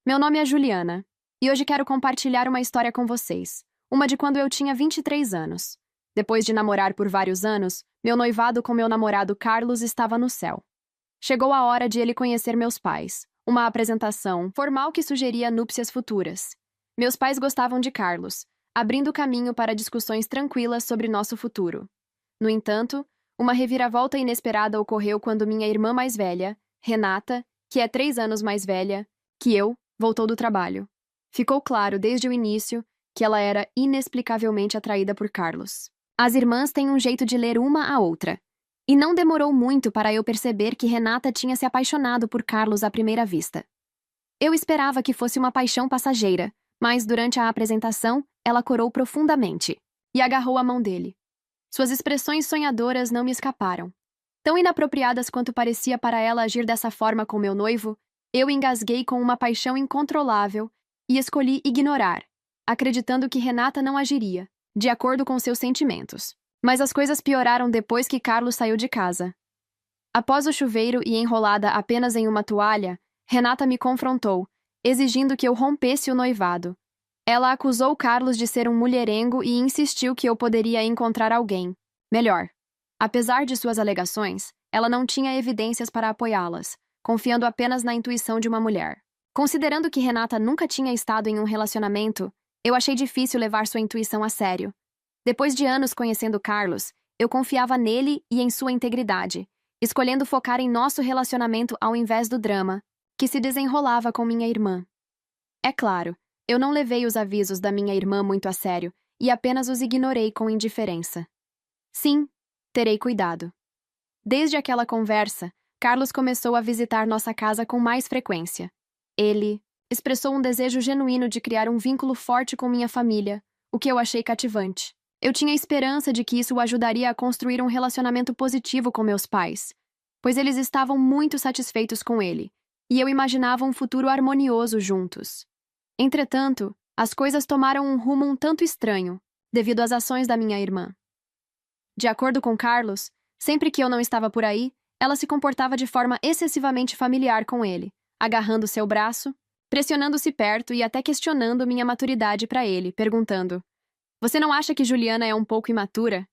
Meu nome é Juliana, e hoje quero compartilhar uma história com vocês. Uma de quando eu tinha 23 anos. Depois de namorar por vários anos, meu noivado com meu namorado Carlos estava no céu. Chegou a hora de ele conhecer meus pais. Uma apresentação formal que sugeria núpcias futuras. Meus pais gostavam de Carlos, abrindo caminho para discussões tranquilas sobre nosso futuro. No entanto, uma reviravolta inesperada ocorreu quando minha irmã mais velha, Renata, que é 3 anos mais velha que eu, voltou do trabalho. Ficou claro desde o início que ela era inexplicavelmente atraída por Carlos. As irmãs têm um jeito de ler uma a outra. E não demorou muito para eu perceber que Renata tinha se apaixonado por Carlos à primeira vista. Eu esperava que fosse uma paixão passageira, mas durante a apresentação, ela corou profundamente e agarrou a mão dele. Suas expressões sonhadoras não me escaparam. Tão inapropriadas quanto parecia para ela agir dessa forma com meu noivo, eu engasguei com uma paixão incontrolável e escolhi ignorar, acreditando que Renata não agiria, de acordo com seus sentimentos. Mas as coisas pioraram depois que Carlos saiu de casa. Após o chuveiro e enrolada apenas em uma toalha, Renata me confrontou, exigindo que eu rompesse o noivado. Ela acusou Carlos de ser um mulherengo e insistiu que eu poderia encontrar alguém melhor. Apesar de suas alegações, ela não tinha evidências para apoiá-las, confiando apenas na intuição de uma mulher. Considerando que Renata nunca tinha estado em um relacionamento, eu achei difícil levar sua intuição a sério. Depois de anos conhecendo Carlos, eu confiava nele e em sua integridade, escolhendo focar em nosso relacionamento ao invés do drama, que se desenrolava com minha irmã. É claro, eu não levei os avisos da minha irmã muito a sério e apenas os ignorei com indiferença. Sim, terei cuidado. Desde aquela conversa, Carlos começou a visitar nossa casa com mais frequência. Ele expressou um desejo genuíno de criar um vínculo forte com minha família, o que eu achei cativante. Eu tinha esperança de que isso o ajudaria a construir um relacionamento positivo com meus pais, pois eles estavam muito satisfeitos com ele, e eu imaginava um futuro harmonioso juntos. Entretanto, as coisas tomaram um rumo um tanto estranho, devido às ações da minha irmã. De acordo com Carlos, sempre que eu não estava por aí, ela se comportava de forma excessivamente familiar com ele, agarrando seu braço, pressionando-se perto e até questionando minha maturidade para ele, perguntando: "Você não acha que Juliana é um pouco imatura?"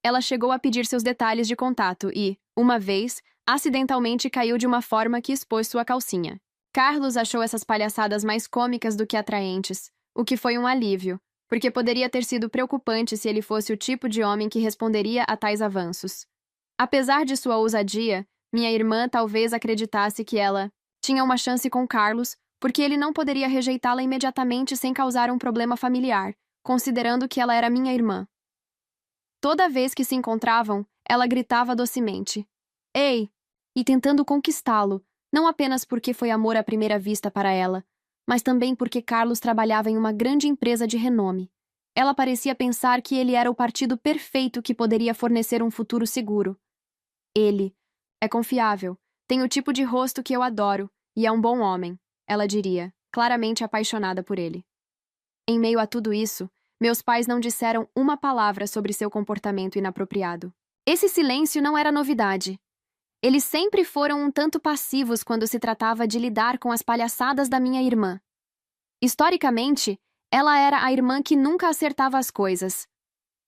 Ela chegou a pedir seus detalhes de contato e, uma vez, acidentalmente caiu de uma forma que expôs sua calcinha. Carlos achou essas palhaçadas mais cômicas do que atraentes, o que foi um alívio, porque poderia ter sido preocupante se ele fosse o tipo de homem que responderia a tais avanços. Apesar de sua ousadia, minha irmã talvez acreditasse que ela tinha uma chance com Carlos, porque ele não poderia rejeitá-la imediatamente sem causar um problema familiar, considerando que ela era minha irmã. Toda vez que se encontravam, ela gritava docemente: "Ei!" e tentando conquistá-lo, não apenas porque foi amor à primeira vista para ela, mas também porque Carlos trabalhava em uma grande empresa de renome. Ela parecia pensar que ele era o partido perfeito que poderia fornecer um futuro seguro. Ele é confiável, tem o tipo de rosto que eu adoro e é um bom homem, ela diria, claramente apaixonada por ele. Em meio a tudo isso, meus pais não disseram uma palavra sobre seu comportamento inapropriado. Esse silêncio não era novidade. Eles sempre foram um tanto passivos quando se tratava de lidar com as palhaçadas da minha irmã. Historicamente, ela era a irmã que nunca acertava as coisas.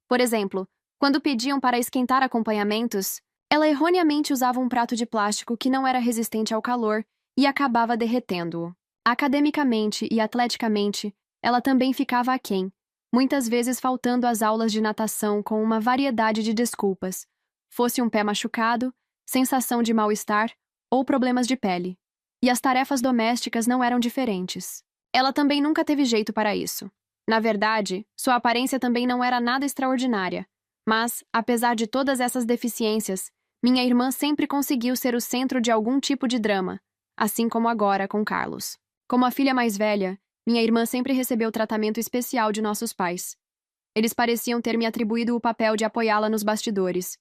Por exemplo, quando pediam para esquentar acompanhamentos, ela erroneamente usava um prato de plástico que não era resistente ao calor e acabava derretendo-o. Academicamente e atleticamente, ela também ficava aquém, muitas vezes faltando às aulas de natação com uma variedade de desculpas, fosse um pé machucado, sensação de mal-estar ou problemas de pele. E as tarefas domésticas não eram diferentes. Ela também nunca teve jeito para isso. Na verdade, sua aparência também não era nada extraordinária, mas, apesar de todas essas deficiências, minha irmã sempre conseguiu ser o centro de algum tipo de drama, assim como agora com Carlos. Como a filha mais velha, minha irmã sempre recebeu tratamento especial de nossos pais. Eles pareciam ter me atribuído o papel de apoiá-la nos bastidores.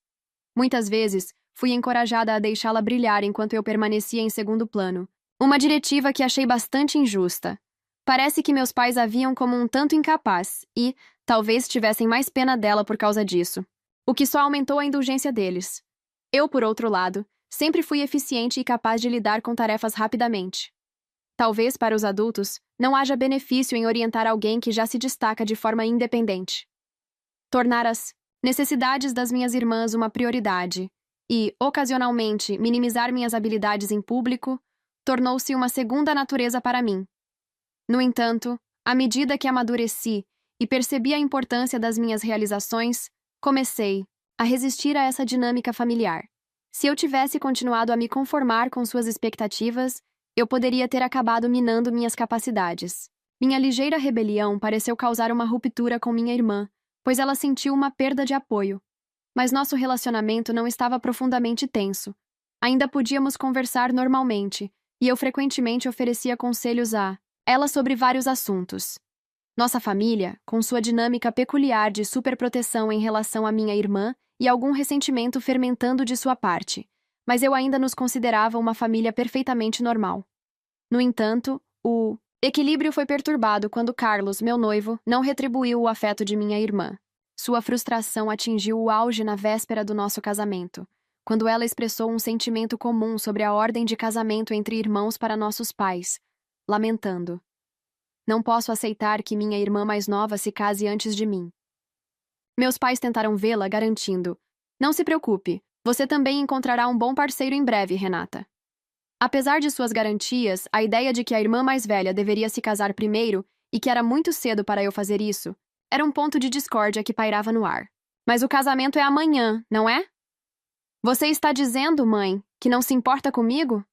Muitas vezes, fui encorajada a deixá-la brilhar enquanto eu permanecia em segundo plano. Uma diretiva que achei bastante injusta. Parece que meus pais a viam como um tanto incapaz e, talvez, tivessem mais pena dela por causa disso. O que só aumentou a indulgência deles. Eu, por outro lado, sempre fui eficiente e capaz de lidar com tarefas rapidamente. Talvez para os adultos não haja benefício em orientar alguém que já se destaca de forma independente. Tornar as necessidades das minhas irmãs uma prioridade e, ocasionalmente, minimizar minhas habilidades em público tornou-se uma segunda natureza para mim. No entanto, à medida que amadureci e percebi a importância das minhas realizações, comecei a resistir a essa dinâmica familiar. Se eu tivesse continuado a me conformar com suas expectativas, eu poderia ter acabado minando minhas capacidades. Minha ligeira rebelião pareceu causar uma ruptura com minha irmã, pois ela sentiu uma perda de apoio. Mas nosso relacionamento não estava profundamente tenso. Ainda podíamos conversar normalmente, e eu frequentemente oferecia conselhos a ela sobre vários assuntos. Nossa família, com sua dinâmica peculiar de superproteção em relação à minha irmã e algum ressentimento fermentando de sua parte, mas eu ainda nos considerava uma família perfeitamente normal. No entanto, o equilíbrio foi perturbado quando Carlos, meu noivo, não retribuiu o afeto de minha irmã. Sua frustração atingiu o auge na véspera do nosso casamento, quando ela expressou um sentimento comum sobre a ordem de casamento entre irmãos para nossos pais, lamentando: "Não posso aceitar que minha irmã mais nova se case antes de mim." Meus pais tentaram vê-la, garantindo: "Não se preocupe, você também encontrará um bom parceiro em breve, Renata." Apesar de suas garantias, a ideia de que a irmã mais velha deveria se casar primeiro e que era muito cedo para eu fazer isso, era um ponto de discórdia que pairava no ar. "Mas o casamento é amanhã, não é? Você está dizendo, mãe, que não se importa comigo?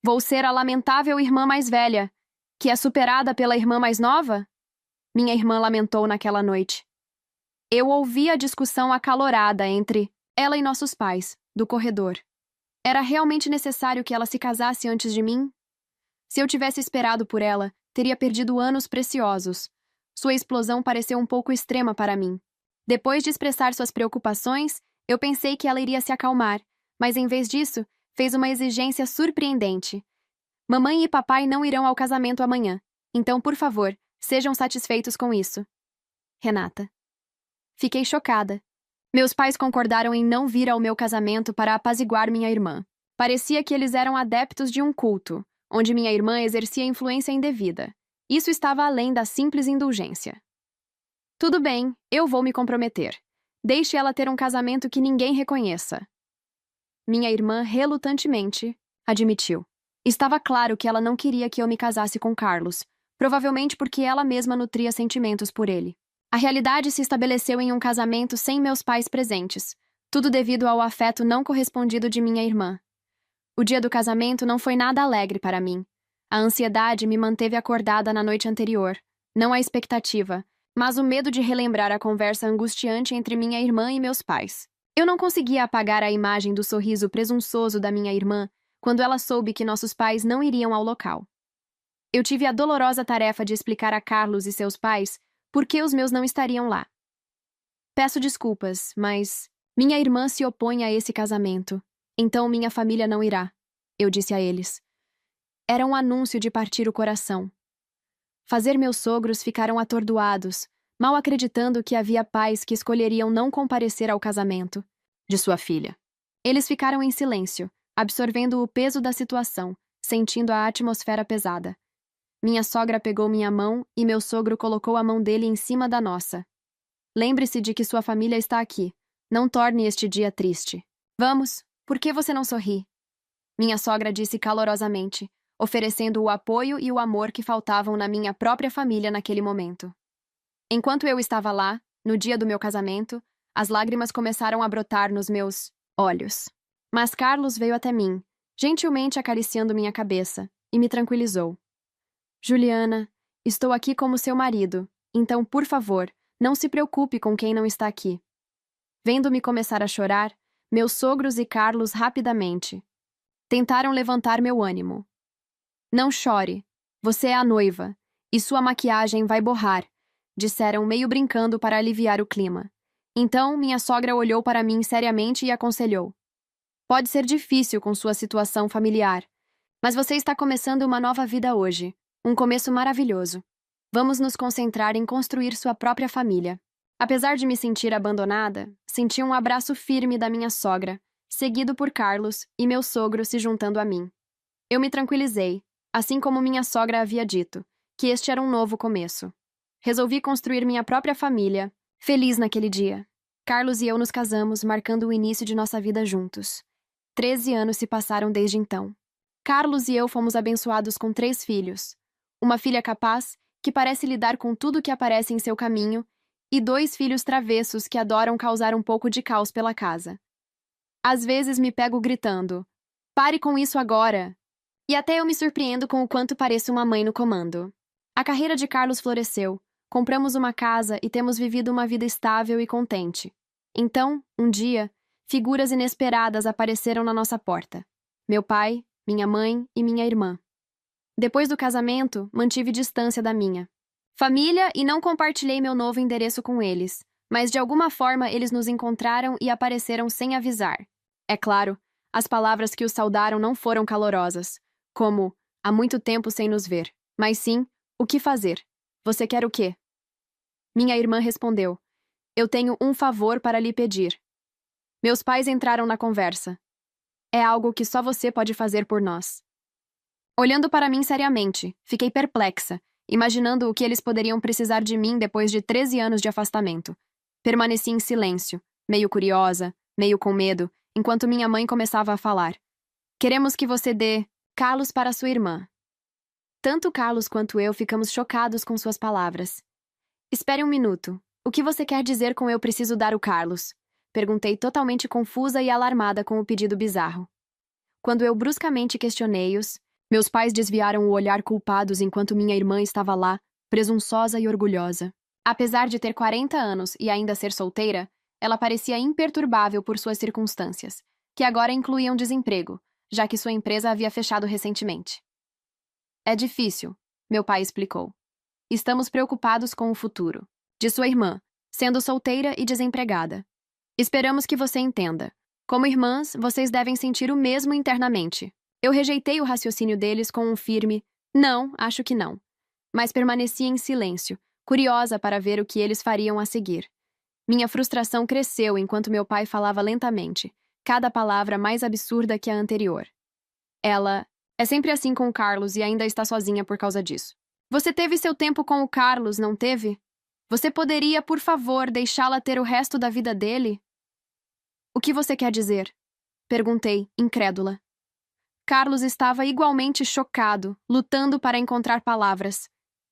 Vou ser a lamentável irmã mais velha, que é superada pela irmã mais nova?" Minha irmã lamentou naquela noite. Eu ouvi a discussão acalorada entre ela e nossos pais, do corredor. Era realmente necessário que ela se casasse antes de mim? Se eu tivesse esperado por ela, teria perdido anos preciosos. Sua explosão pareceu um pouco extrema para mim. Depois de expressar suas preocupações, eu pensei que ela iria se acalmar, mas em vez disso, fez uma exigência surpreendente. "Mamãe e papai não irão ao casamento amanhã, então, por favor, sejam satisfeitos com isso." Renata. Fiquei chocada. Meus pais concordaram em não vir ao meu casamento para apaziguar minha irmã. Parecia que eles eram adeptos de um culto, onde minha irmã exercia influência indevida. Isso estava além da simples indulgência. "Tudo bem, eu vou me comprometer. Deixe ela ter um casamento que ninguém reconheça." Minha irmã relutantemente admitiu. Estava claro que ela não queria que eu me casasse com Carlos, provavelmente porque ela mesma nutria sentimentos por ele. A realidade se estabeleceu em um casamento sem meus pais presentes, tudo devido ao afeto não correspondido de minha irmã. O dia do casamento não foi nada alegre para mim. A ansiedade me manteve acordada na noite anterior, não a expectativa, mas o medo de relembrar a conversa angustiante entre minha irmã e meus pais. Eu não conseguia apagar a imagem do sorriso presunçoso da minha irmã quando ela soube que nossos pais não iriam ao local. Eu tive a dolorosa tarefa de explicar a Carlos e seus pais por que os meus não estariam lá. "Peço desculpas, mas minha irmã se opõe a esse casamento, então minha família não irá", eu disse a eles. Era um anúncio de partir o coração. Fazer meus sogros ficaram atordoados, mal acreditando que havia pais que escolheriam não comparecer ao casamento de sua filha. Eles ficaram em silêncio, absorvendo o peso da situação, sentindo a atmosfera pesada. Minha sogra pegou minha mão e meu sogro colocou a mão dele em cima da nossa. "Lembre-se de que sua família está aqui. Não torne este dia triste." "Vamos, por que você não sorri?" Minha sogra disse calorosamente, oferecendo o apoio e o amor que faltavam na minha própria família naquele momento. Enquanto eu estava lá, no dia do meu casamento, as lágrimas começaram a brotar nos meus olhos. Mas Carlos veio até mim, gentilmente acariciando minha cabeça, e me tranquilizou. "Juliana, estou aqui como seu marido, então, por favor, não se preocupe com quem não está aqui." Vendo-me começar a chorar, meus sogros e Carlos rapidamente tentaram levantar meu ânimo. "Não chore, você é a noiva, e sua maquiagem vai borrar", disseram meio brincando para aliviar o clima. Então, minha sogra olhou para mim seriamente e aconselhou: "Pode ser difícil com sua situação familiar, mas você está começando uma nova vida hoje. Um começo maravilhoso. Vamos nos concentrar em construir sua própria família." Apesar de me sentir abandonada, senti um abraço firme da minha sogra, seguido por Carlos e meu sogro se juntando a mim. Eu me tranquilizei, assim como minha sogra havia dito, que este era um novo começo. Resolvi construir minha própria família, feliz naquele dia. Carlos e eu nos casamos, marcando o início de nossa vida juntos. 13 anos se passaram desde então. Carlos e eu fomos abençoados com 3 filhos. Uma filha capaz, que parece lidar com tudo que aparece em seu caminho, e 2 filhos travessos que adoram causar um pouco de caos pela casa. Às vezes me pego gritando: "Pare com isso agora!" E até eu me surpreendo com o quanto pareço uma mãe no comando. A carreira de Carlos floresceu, compramos uma casa e temos vivido uma vida estável e contente. Então, um dia, figuras inesperadas apareceram na nossa porta. Meu pai, minha mãe e minha irmã. Depois do casamento, mantive distância da minha família e não compartilhei meu novo endereço com eles, mas de alguma forma eles nos encontraram e apareceram sem avisar. É claro, as palavras que os saudaram não foram calorosas, como "há muito tempo sem nos ver", mas sim "o que fazer? Você quer o quê?" Minha irmã respondeu: "Eu tenho um favor para lhe pedir." Meus pais entraram na conversa. "É algo que só você pode fazer por nós." Olhando para mim seriamente, fiquei perplexa, imaginando o que eles poderiam precisar de mim depois de 13 anos de afastamento. Permaneci em silêncio, meio curiosa, meio com medo, enquanto minha mãe começava a falar. "Queremos que você dê Carlos para sua irmã." Tanto Carlos quanto eu ficamos chocados com suas palavras. "Espere um minuto. O que você quer dizer com eu preciso dar o Carlos?" Perguntei totalmente confusa e alarmada com o pedido bizarro. Quando eu bruscamente questionei-os, meus pais desviaram o olhar culpados enquanto minha irmã estava lá, presunçosa e orgulhosa. Apesar de ter 40 anos e ainda ser solteira, ela parecia imperturbável por suas circunstâncias, que agora incluíam desemprego, já que sua empresa havia fechado recentemente. "É difícil", meu pai explicou. "Estamos preocupados com o futuro de sua irmã, sendo solteira e desempregada. Esperamos que você entenda. Como irmãs, vocês devem sentir o mesmo internamente." Eu rejeitei o raciocínio deles com um firme "não, acho que não", mas permaneci em silêncio, curiosa para ver o que eles fariam a seguir. Minha frustração cresceu enquanto meu pai falava lentamente, cada palavra mais absurda que a anterior. Ela: "É sempre assim com o Carlos e ainda está sozinha por causa disso. Você teve seu tempo com o Carlos, não teve? Você poderia, por favor, deixá-la ter o resto da vida dele?" "O que você quer dizer?" perguntei, incrédula. Carlos estava igualmente chocado, lutando para encontrar palavras.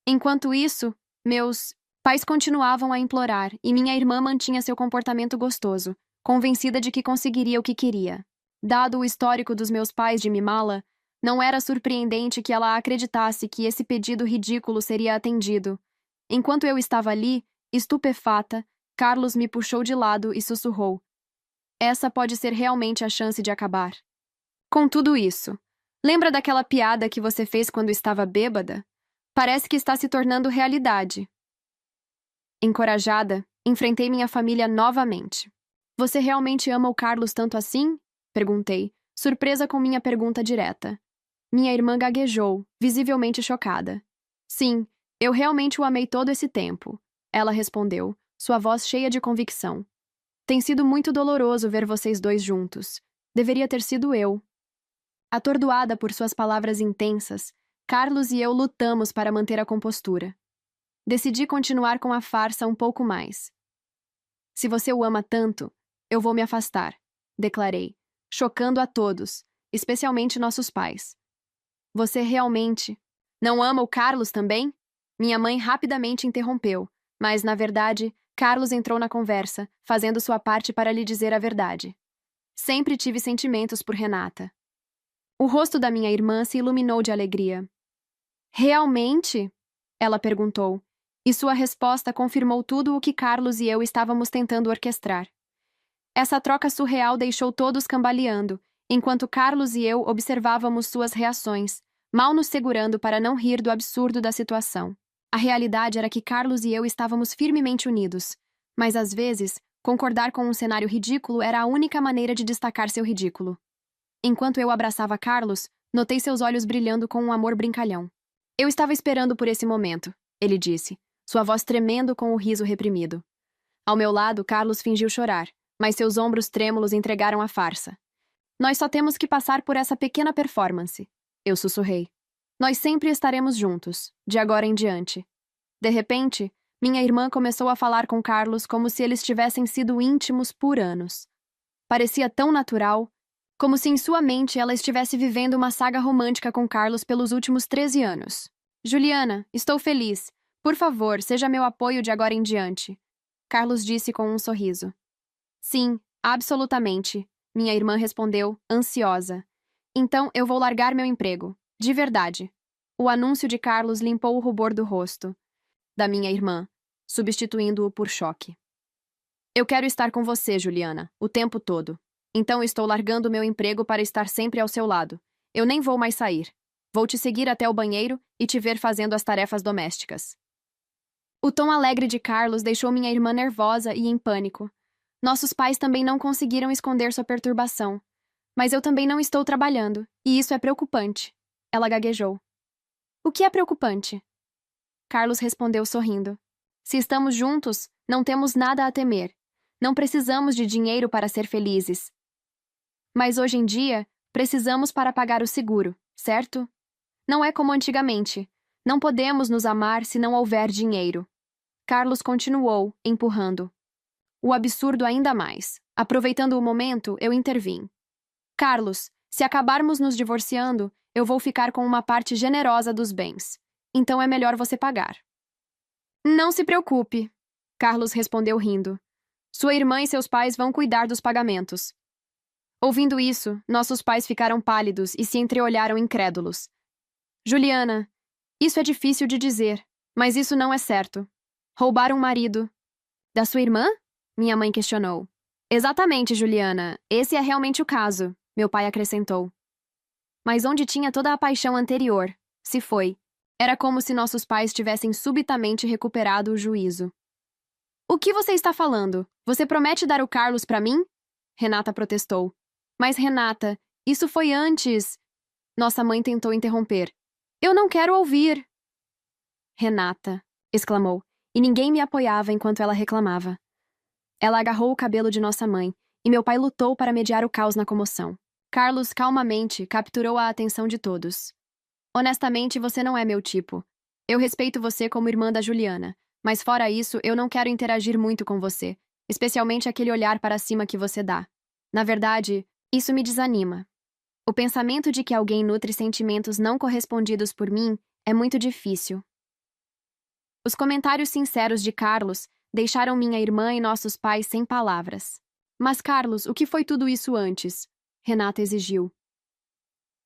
Enquanto isso, meus pais continuavam a implorar e minha irmã mantinha seu comportamento gostoso, convencida de que conseguiria o que queria. Dado o histórico dos meus pais de mimá-la, não era surpreendente que ela acreditasse que esse pedido ridículo seria atendido. Enquanto eu estava ali, estupefata, Carlos me puxou de lado e sussurrou: "Essa pode ser realmente a chance de acabar." "Com tudo isso, lembra daquela piada que você fez quando estava bêbada? Parece que está se tornando realidade." Encorajada, enfrentei minha família novamente. "Você realmente ama o Carlos tanto assim?" perguntei, surpresa com minha pergunta direta. Minha irmã gaguejou, visivelmente chocada. "Sim, eu realmente o amei todo esse tempo", ela respondeu, sua voz cheia de convicção. "Tem sido muito doloroso ver vocês dois juntos. Deveria ter sido eu." Atordoada por suas palavras intensas, Carlos e eu lutamos para manter a compostura. Decidi continuar com a farsa um pouco mais. "Se você o ama tanto, eu vou me afastar", declarei, chocando a todos, especialmente nossos pais. "Você realmente não ama o Carlos também?" Minha mãe rapidamente interrompeu, mas, na verdade, Carlos entrou na conversa, fazendo sua parte para lhe dizer a verdade. "Sempre tive sentimentos por Renata." O rosto da minha irmã se iluminou de alegria. "Realmente?" ela perguntou, e sua resposta confirmou tudo o que Carlos e eu estávamos tentando orquestrar. Essa troca surreal deixou todos cambaleando, enquanto Carlos e eu observávamos suas reações, mal nos segurando para não rir do absurdo da situação. A realidade era que Carlos e eu estávamos firmemente unidos, mas às vezes, concordar com um cenário ridículo era a única maneira de destacar seu ridículo. Enquanto eu abraçava Carlos, notei seus olhos brilhando com um amor brincalhão. "Eu estava esperando por esse momento", ele disse, sua voz tremendo com o riso reprimido. Ao meu lado, Carlos fingiu chorar, mas seus ombros trêmulos entregaram a farsa. "Nós só temos que passar por essa pequena performance", eu sussurrei. Nós sempre estaremos juntos, de agora em diante. De repente, minha irmã começou a falar com Carlos como se eles tivessem sido íntimos por anos. Parecia tão natural, como se em sua mente ela estivesse vivendo uma saga romântica com Carlos pelos últimos 13 anos. Juliana, estou feliz. Por favor, seja meu apoio de agora em diante. Carlos disse com um sorriso. Sim, absolutamente, minha irmã respondeu, ansiosa. Então eu vou largar meu emprego. De verdade. O anúncio de Carlos limpou o rubor do rosto da minha irmã, substituindo-o por choque. Eu quero estar com você, Juliana, o tempo todo. Então estou largando meu emprego para estar sempre ao seu lado. Eu nem vou mais sair. Vou te seguir até o banheiro e te ver fazendo as tarefas domésticas. O tom alegre de Carlos deixou minha irmã nervosa e em pânico. Nossos pais também não conseguiram esconder sua perturbação. Mas eu também não estou trabalhando, e isso é preocupante. Ela gaguejou. O que é preocupante? Carlos respondeu sorrindo. Se estamos juntos, não temos nada a temer. Não precisamos de dinheiro para ser felizes. Mas hoje em dia, precisamos para pagar o seguro, certo? Não é como antigamente. Não podemos nos amar se não houver dinheiro. Carlos continuou, empurrando. O absurdo ainda mais. Aproveitando o momento, eu intervim. Carlos, se acabarmos nos divorciando, eu vou ficar com uma parte generosa dos bens. Então é melhor você pagar. Não se preocupe, Carlos respondeu rindo. Sua irmã e seus pais vão cuidar dos pagamentos. Ouvindo isso, nossos pais ficaram pálidos e se entreolharam incrédulos. Juliana, isso é difícil de dizer, mas isso não é certo. Roubar um marido. Da sua irmã? Minha mãe questionou. Exatamente, Juliana. Esse é realmente o caso, meu pai acrescentou. Mas onde tinha toda a paixão anterior? Se foi. Era como se nossos pais tivessem subitamente recuperado o juízo. O que você está falando? Você promete dar o Carlos para mim? Renata protestou. Mas, Renata, isso foi antes. Nossa mãe tentou interromper. Eu não quero ouvir. Renata, exclamou, e ninguém me apoiava enquanto ela reclamava. Ela agarrou o cabelo de nossa mãe, e meu pai lutou para mediar o caos na comoção. Carlos, calmamente, capturou a atenção de todos. Honestamente, você não é meu tipo. Eu respeito você como irmã da Juliana, mas fora isso, eu não quero interagir muito com você, especialmente aquele olhar para cima que você dá. Na verdade, isso me desanima. O pensamento de que alguém nutre sentimentos não correspondidos por mim é muito difícil. Os comentários sinceros de Carlos deixaram minha irmã e nossos pais sem palavras. Mas, Carlos, o que foi tudo isso antes? Renata exigiu.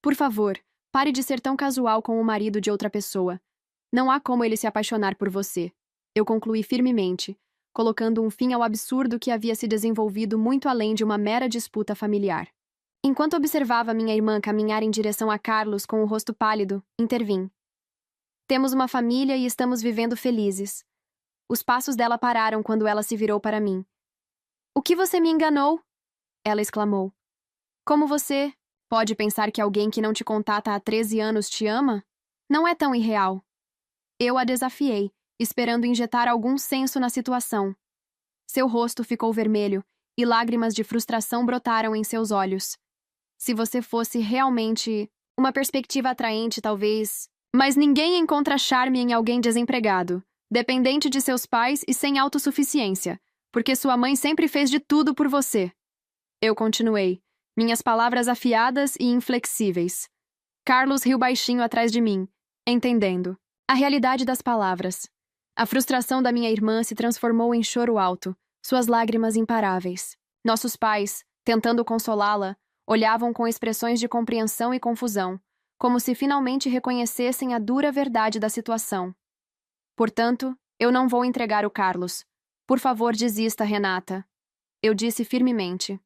Por favor, pare de ser tão casual com o marido de outra pessoa. Não há como ele se apaixonar por você. Eu concluí firmemente, colocando um fim ao absurdo que havia se desenvolvido muito além de uma mera disputa familiar. Enquanto observava minha irmã caminhar em direção a Carlos com o rosto pálido, intervim. Temos uma família e estamos vivendo felizes. Os passos dela pararam quando ela se virou para mim. O que você me enganou? Ela exclamou. Como você pode pensar que alguém que não te contata há 13 anos te ama? Não é tão irreal. Eu a desafiei, esperando injetar algum senso na situação. Seu rosto ficou vermelho e lágrimas de frustração brotaram em seus olhos. Se você fosse realmente uma perspectiva atraente, talvez. Mas ninguém encontra charme em alguém desempregado, dependente de seus pais e sem autossuficiência, porque sua mãe sempre fez de tudo por você. Eu continuei, minhas palavras afiadas e inflexíveis. Carlos riu baixinho atrás de mim, entendendo a realidade das palavras. A frustração da minha irmã se transformou em choro alto, suas lágrimas imparáveis. Nossos pais, tentando consolá-la, olhavam com expressões de compreensão e confusão, como se finalmente reconhecessem a dura verdade da situação. Portanto, eu não vou entregar o Carlos. Por favor, desista, Renata. Eu disse firmemente.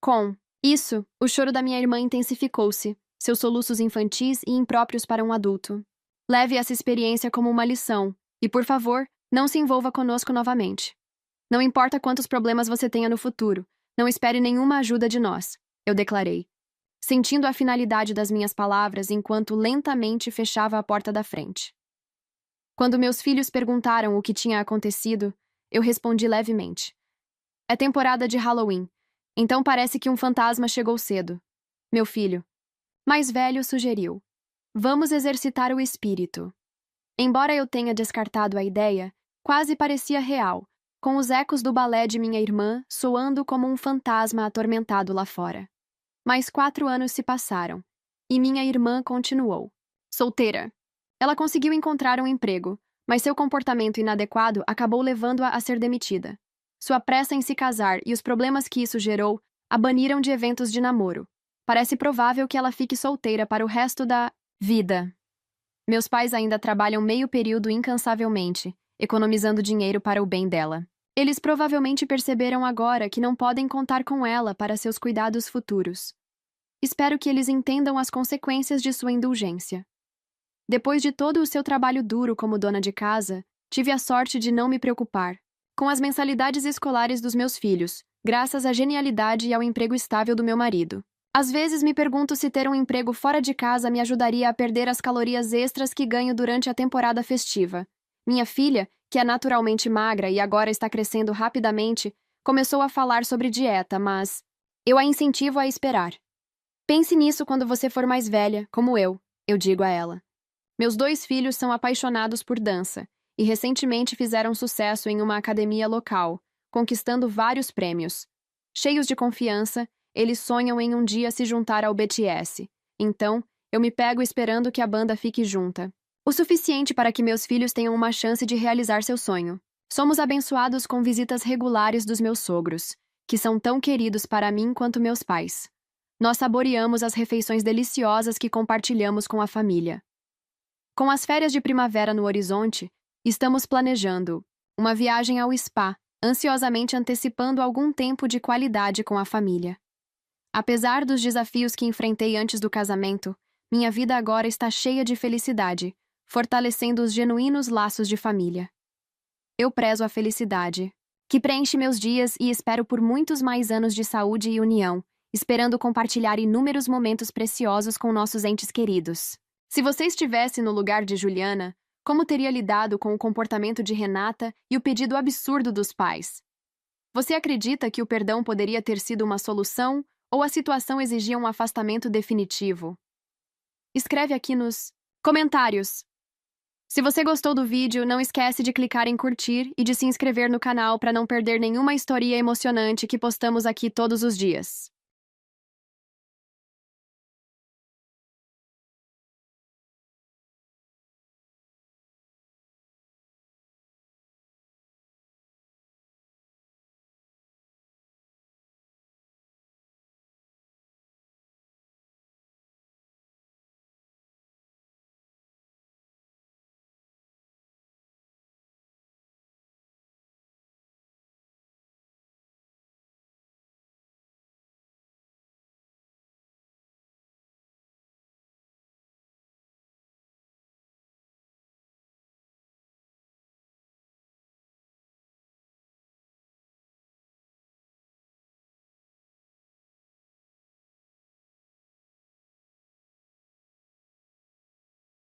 Com isso, o choro da minha irmã intensificou-se, seus soluços infantis e impróprios para um adulto. Leve essa experiência como uma lição, e, por favor, não se envolva conosco novamente. Não importa quantos problemas você tenha no futuro, não espere nenhuma ajuda de nós, eu declarei, sentindo a finalidade das minhas palavras enquanto lentamente fechava a porta da frente. Quando meus filhos perguntaram o que tinha acontecido, eu respondi levemente. É temporada de Halloween, então parece que um fantasma chegou cedo. Meu filho, Mais velho sugeriu: vamos exercitar o espírito. Embora eu tenha descartado a ideia, quase parecia real, com os ecos do balé de minha irmã soando como um fantasma atormentado lá fora. Mais 4 anos se passaram, e minha irmã continuou solteira. Ela conseguiu encontrar um emprego, mas seu comportamento inadequado acabou levando-a a ser demitida. Sua pressa em se casar e os problemas que isso gerou a baniram de eventos de namoro. Parece provável que ela fique solteira para o resto da vida. Meus pais ainda trabalham meio período incansavelmente, economizando dinheiro para o bem dela. Eles provavelmente perceberam agora que não podem contar com ela para seus cuidados futuros. Espero que eles entendam as consequências de sua indulgência. Depois de todo o seu trabalho duro como dona de casa, tive a sorte de não me preocupar com as mensalidades escolares dos meus filhos, graças à genialidade e ao emprego estável do meu marido. Às vezes me pergunto se ter um emprego fora de casa me ajudaria a perder as calorias extras que ganho durante a temporada festiva. Minha filha, que é naturalmente magra e agora está crescendo rapidamente, começou a falar sobre dieta, mas eu a incentivo a esperar. Pense nisso quando você for mais velha, como eu digo a ela. Meus 2 filhos são apaixonados por dança e recentemente fizeram sucesso em uma academia local, conquistando vários prêmios. Cheios de confiança, eles sonham em um dia se juntar ao BTS. Então, eu me pego esperando que a banda fique junta. O suficiente para que meus filhos tenham uma chance de realizar seu sonho. Somos abençoados com visitas regulares dos meus sogros, que são tão queridos para mim quanto meus pais. Nós saboreamos as refeições deliciosas que compartilhamos com a família. Com as férias de primavera no horizonte, estamos planejando uma viagem ao spa, ansiosamente antecipando algum tempo de qualidade com a família. Apesar dos desafios que enfrentei antes do casamento, minha vida agora está cheia de felicidade, fortalecendo os genuínos laços de família. Eu prezo a felicidade, que preenche meus dias e espero por muitos mais anos de saúde e união, esperando compartilhar inúmeros momentos preciosos com nossos entes queridos. Se você estivesse no lugar de Juliana, como teria lidado com o comportamento de Renata e o pedido absurdo dos pais? Você acredita que o perdão poderia ter sido uma solução ou a situação exigia um afastamento definitivo? Escreve aqui nos comentários. Se você gostou do vídeo, não esquece de clicar em curtir e de se inscrever no canal para não perder nenhuma história emocionante que postamos aqui todos os dias.